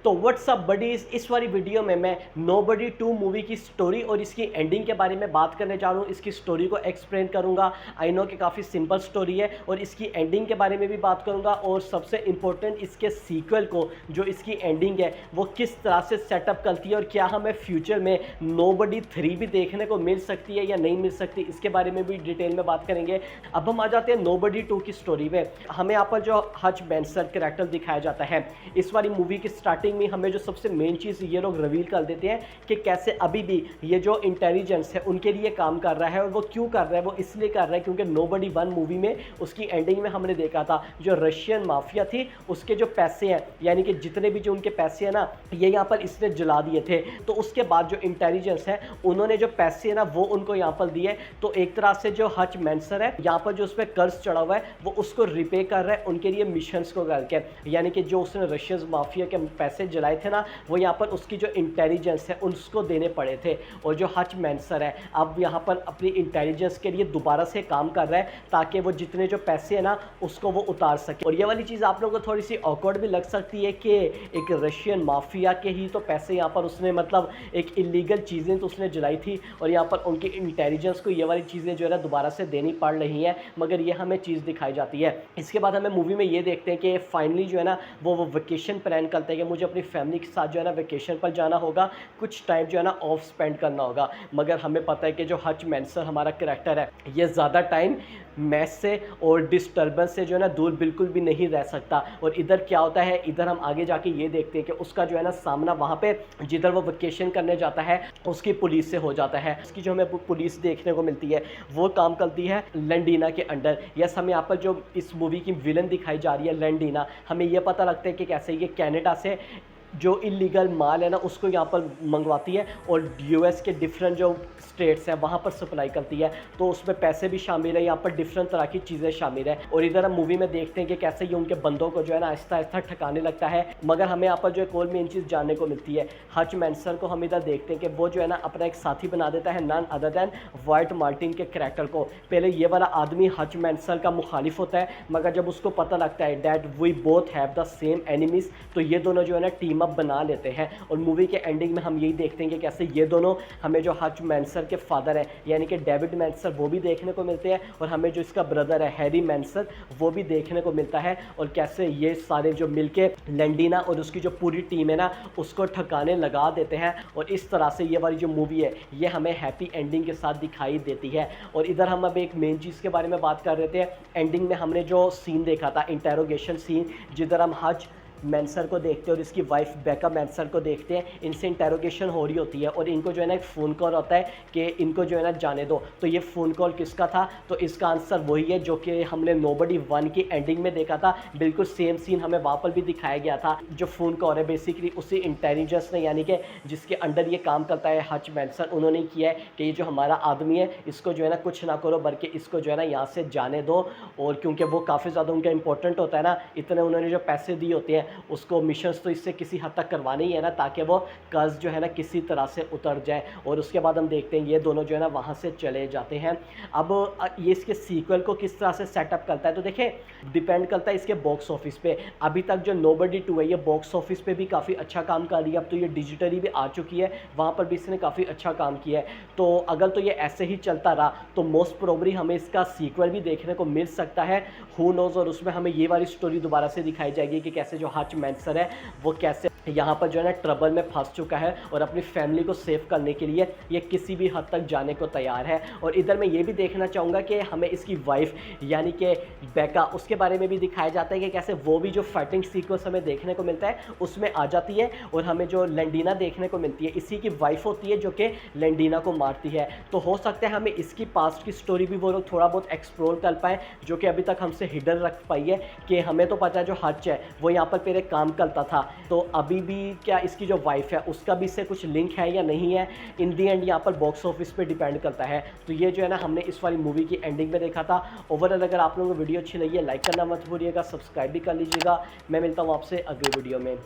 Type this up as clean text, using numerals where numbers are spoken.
तो WhatsApp buddies, इस वाली वीडियो में मैं नोबडी 2 मूवी की स्टोरी और इसकी एंडिंग के बारे में बात करने जा रहा हूँ। इसकी स्टोरी को एक्सप्लेन करूँगा। आई नो कि काफ़ी सिंपल स्टोरी है, और इसकी एंडिंग के बारे में भी बात करूँगा, और सबसे इम्पोर्टेंट इसके सीक्वल को, जो इसकी एंडिंग है वो किस तरह से सेटअप करती है, और क्या हमें फ्यूचर में नोबडी 3 भी देखने को मिल सकती है या नहीं मिल सकती, इसके बारे में भी डिटेल में बात करेंगे। अब हम आ जाते हैं नोबडी 2 की स्टोरी में। हमें यहाँ पर जो हच बेंसर कैरेक्टर दिखाया जाता है इस वाली मूवी की स्टार्टिंग में, हमें जो सबसे मेन चीज़ ये लोग रिवील कर देते हैं कि कैसे अभी भी ये जो इंटेलिजेंस है उनके लिए काम कर रहा है। और वो क्यों कर रहा है, वो इसलिए कर रहा है क्योंकि नोबडी 1 मूवी में उसकी एंडिंग में हमने देखा था जो रशियन माफिया थी उसके जो पैसे हैं, यानी कि जितने भी जो उनके पैसे हैं ना, ये यहाँ पर इसने जला दिए थे। तो उसके बाद जो इंटेलिजेंस है उन्होंने जो पैसे हैं ना वो उनको यहाँ पर दिए। तो एक तरह से जो हच मेंसर है यहाँ पर जो उस पर कर्ज चढ़ा हुआ है वो उसको रिपे कर रहा है उनके लिए मिशंस को करके, यानी कि जो उसने रशियन माफिया के पैसे जलाए थे ना वो यहाँ पर उसकी जो इंटेलिजेंस है उसको देने पड़े थे। और जो हच मेंसर है अब यहाँ पर अपनी इंटेलिजेंस के लिए दोबारा से काम कर रहा है ताकि वो जितने जो पैसे हैं ना उसको वो उतार सके। और ये वाली चीज़ आप लोगों को थोड़ी सी ऑकवर्ड भी लग सकती है कि एक रशियन माफिया के ही तो पैसे यहाँ पर उसने, मतलब एक इलीगल चीज़ें तो उसने जलाई थी, और यहाँ पर उनकी इंटेलिजेंस को ये वाली चीज़ें जो है ना दोबारा से देनी पड़ रही हैं, मगर ये हमें चीज़ दिखाई जाती है। इसके बाद हमें मूवी में ये देखते हैं कि फाइनली जो है ना वो वेकेशन प्लान करते हैं कि मुझे अपनी फैमिली के साथ जो है ना वेकेशन पर जाना होगा, कुछ टाइम जो है ना ऑफ स्पेंड करना होगा। मगर हमें पता है कि जो हच मेंसर हमारा कैरेक्टर है ये ज़्यादा टाइम मैस से और डिस्टर्बेंस से जो है ना दूर बिल्कुल भी नहीं रह सकता। और इधर क्या होता है, इधर हम आगे जाके ये देखते हैं कि उसका जो है ना सामना वहाँ पे जिधर वो वेकेशन करने जाता है उसकी पुलिस से हो जाता है। उसकी जो हमें पुलिस देखने को मिलती है वो काम करती है लेंडीना के अंडर। यस, हमें यहाँ पर जो इस मूवी की विलन दिखाई जा रही है लेंडीना, हमें ये पता लगता है कि कैसे ये कनाडा से जो इलीगल माल है ना उसको यहाँ पर मंगवाती है और यूएस के डिफरेंट जो स्टेट्स हैं वहाँ पर सप्लाई करती है। तो उसमें पैसे भी शामिल है, यहाँ पर डिफरेंट तरह की चीज़ें शामिल है। और इधर हम मूवी में देखते हैं कि कैसे ये उनके बंदों को जो है ना आहिस्ता आहिस्ता ठकाने लगता है। मगर हमें यहाँ पर जो एक और मेन चीज़ जानने को मिलती है, हच मेंसर को हम इधर देखते हैं कि वो जो है ना अपना एक साथी बना देता है none other than White Martin के करैक्टर को। पहले ये वाला आदमी हच मेंसर का मुखालिफ होता है, मगर जब उसको पता लगता है that we both have the same enemies, तो ये दोनों जो है ना टीम अप बना लेते हैं। और मूवी के एंडिंग में हम यही देखते हैं कि कैसे ये दोनों, हमें जो हच मेंसर के फादर है यानी कि डेविड मेंसर वो भी देखने को मिलते हैं, और हमें जो इसका ब्रदर है हैरी मेंसर वो भी देखने को मिलता है। और कैसे ये सारे जो मिलके लेंडीना और उसकी जो पूरी टीम है ना उसको ठिकाने लगा देते हैं। और इस तरह से ये वाली जो मूवी है ये हमें हैप्पी एंडिंग के साथ दिखाई देती है। और इधर हम अब एक मेन चीज़ के बारे में बात कर रहे थे। एंडिंग में हमने जो सीन देखा था इंटेरोगेशन सीन, जिधर हम हच मेंसर को देखते हैं और इसकी वाइफ बेका मेंसर को देखते हैं, इनसे इंटेरोगेशन हो रही होती है और इनको जो है ना एक फ़ोन कॉल होता है कि इनको जो है ना जाने दो। तो ये फ़ोन कॉल किसका था, तो इसका आंसर वही है जो कि हमने नोबडी 1 की एंडिंग में देखा था। बिल्कुल सेम सीन हमें वहाँ पर भी दिखाया गया था। जो फ़ोन कॉल है बेसिकली उसी इंटेलिजेंस ने, यानी कि जिसके अंडर ये काम करता है हच मेंसर, उन्होंने किया है कि ये जो हमारा आदमी है इसको जो है ना कुछ ना करो बल्कि इसको जो है ना यहाँ से जाने दो। और क्योंकि वो काफ़ी ज़्यादा उनका इंपॉर्टेंट होता है ना, इतने उन्होंने जो पैसे दिए होते हैं उसको मिशंस तो इससे किसी हद तक करवाने ही है ना, ताकि वो कर्ज जो है ना किसी तरह से उतर जाए। और उसके बाद हम देखते हैं ये दोनों जो है ना वहाँ से चले जाते हैं। अब ये इसके सीक्वल को किस तरह से सेटअप करता है, तो देखिए डिपेंड करता है इसके बॉक्स ऑफिस पे। अभी तक जो नोबडी 2 है ये बॉक्स ऑफिस पे भी काफ़ी अच्छा काम कर रही है। अब तो ये डिजिटली भी आ चुकी है, वहाँ पर भी इसने काफ़ी अच्छा काम किया है। तो अगर तो ये ऐसे ही चलता रहा तो मोस्ट प्रोबेबली हमें इसका सीक्वल भी देखने को मिल सकता है, हु नोज। और उसमें हमें ये वाली स्टोरी दोबारा से दिखाई जाएगी कि कैसे जो हच मेंसर है वो कैसे यहाँ पर जो है ना ट्रबल में फंस चुका है और अपनी फैमिली को सेव करने के लिए ये किसी भी हद तक जाने को तैयार है। और इधर मैं ये भी देखना चाहूँगा कि हमें इसकी वाइफ यानी कि बेका, उसके बारे में भी दिखाया जाता है कि कैसे वो भी जो फाइटिंग सीक्वेंस हमें देखने को मिलता है उसमें आ जाती है। और हमें जो लेंडीना देखने को मिलती है इसी की वाइफ होती है जो कि लेंडीना को मारती है। तो हो सकता है हमें इसकी पास्ट की स्टोरी भी वो लोग थोड़ा बहुत एक्सप्लोर कर पाएँ, जो कि अभी तक हमसे हिडन रख पाई है। कि हमें तो पता है जो हच है वो यहाँ पर पहले काम करता था, तो अभी भी क्या इसकी जो वाइफ है उसका भी इससे कुछ लिंक है या नहीं है, इन दी एंड यहाँ पर बॉक्स ऑफिस पे डिपेंड करता है। तो ये जो है ना हमने इस वाली मूवी की एंडिंग में देखा था। ओवरऑल अगर आप लोगों को वीडियो अच्छी लगी है लाइक करना मत भूलिएगा, सब्सक्राइब भी कर लीजिएगा। मैं मिलता हूँ आपसे अगले वीडियो में।